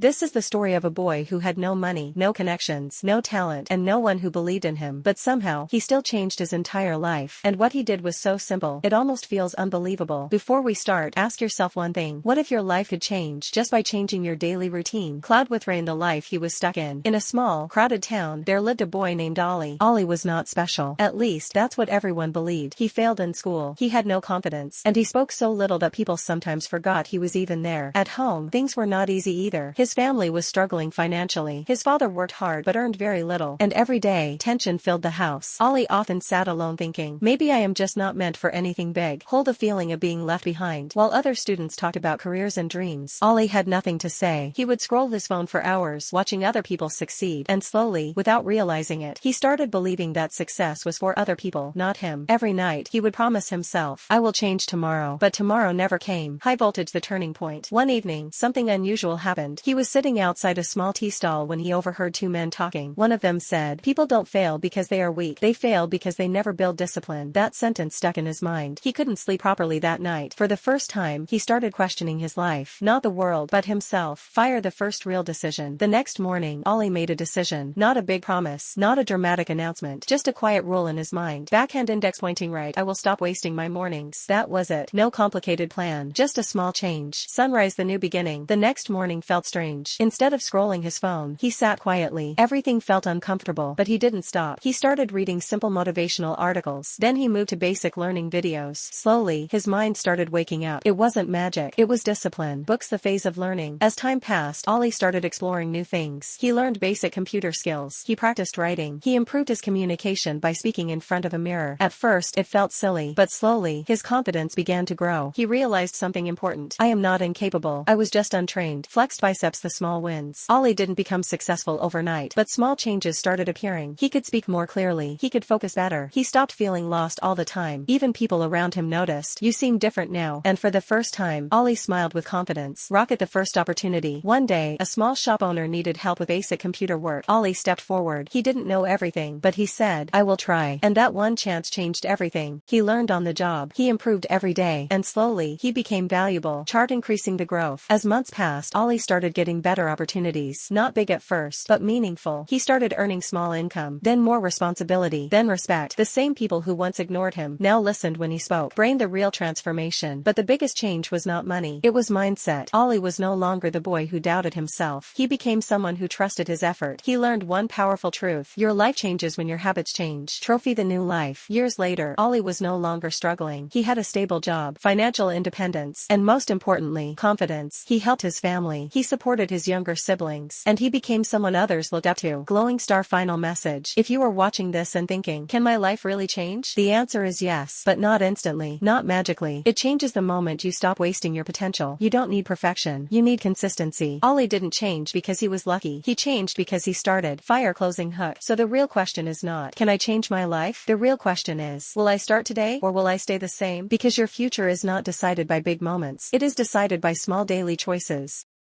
This is the story of a boy who had no money, no connections, no talent, and no one who believed in him, but somehow, he still changed his entire life. And what he did was so simple, it almost feels unbelievable. Before we start, ask yourself one thing. What if your life could change just by changing your daily routine? Cloud with Rain. The life he was stuck in. In a small, crowded town, there lived a boy named Ollie. Ollie was not special. At least, that's what everyone believed. He failed in school. He had no confidence. And he spoke so little that people sometimes forgot he was even there. At home, things were not easy either. His family was struggling financially. His father worked hard but earned very little. And every day, tension filled the house. Ollie often sat alone thinking, maybe I am just not meant for anything big. Hold a feeling of being left behind. While other students talked about careers and dreams, Ollie had nothing to say. He would scroll his phone for hours watching other people succeed. And slowly, without realizing it, he started believing that success was for other people, not him. Every night, he would promise himself, I will change tomorrow. But tomorrow never came. High Voltage. The turning point. One evening, something unusual happened. He was sitting outside a small tea stall when he overheard two men talking. One of them said, people don't fail because they are weak. They fail because they never build discipline. That sentence stuck in his mind. He couldn't sleep properly that night. For the first time, he started questioning his life. Not the world, but himself. Fire. The first real decision. The next morning, Ollie made a decision. Not a big promise. Not a dramatic announcement. Just a quiet rule in his mind. Backhand index pointing right. I will stop wasting my mornings. That was it. No complicated plan. Just a small change. Sunrise. The new beginning. The next morning felt strange. Instead of scrolling his phone, he sat quietly. Everything felt uncomfortable, but he didn't stop. He started reading simple motivational articles. Then he moved to basic learning videos. Slowly, his mind started waking up. It wasn't magic. It was discipline. Books. The phase of learning. As time passed, Ollie started exploring new things. He learned basic computer skills. He practiced writing. He improved his communication by speaking in front of a mirror. At first, it felt silly, but slowly, his confidence began to grow. He realized something important. I am not incapable. I was just untrained. Flexed biceps. The small wins. Ollie didn't become successful overnight, but small changes started appearing. He could speak more clearly. He could focus better. He stopped feeling lost all the time. Even people around him noticed. You seem different now. And for the first time, Ollie smiled with confidence. Rocket. The first opportunity. One day, a small shop owner needed help with basic computer work. Ollie stepped forward. He didn't know everything, but he said, I will try. And that one chance changed everything. He learned on the job. He improved every day. And slowly, he became valuable. Chart. Increasing the growth. As months passed, Ollie started getting better opportunities. Not big at first, but meaningful. He started earning small income, then more responsibility, then respect. The same people who once ignored him now listened when he spoke. Brain. The real transformation. But the biggest change was not money. It was mindset. Ollie was no longer the boy who doubted himself. He became someone who trusted his effort. He learned one powerful truth. Your life changes when your habits change. Trophy. The new life. Years later, Ollie was no longer struggling. He had a stable job, financial independence, and most importantly, confidence. He helped his family. He supported his younger siblings. And he became someone others looked up to. Glowing star. Final message. If you are watching this and thinking, can my life really change? The answer is yes, but not instantly, not magically. It changes the moment you stop wasting your potential. You don't need perfection. You need consistency. Ollie didn't change because he was lucky. He changed because he started. Fire. Closing hook. So the real question is not, can I change my life? The real question is, will I start today or will I stay the same? Because your future is not decided by big moments. It is decided by small daily choices.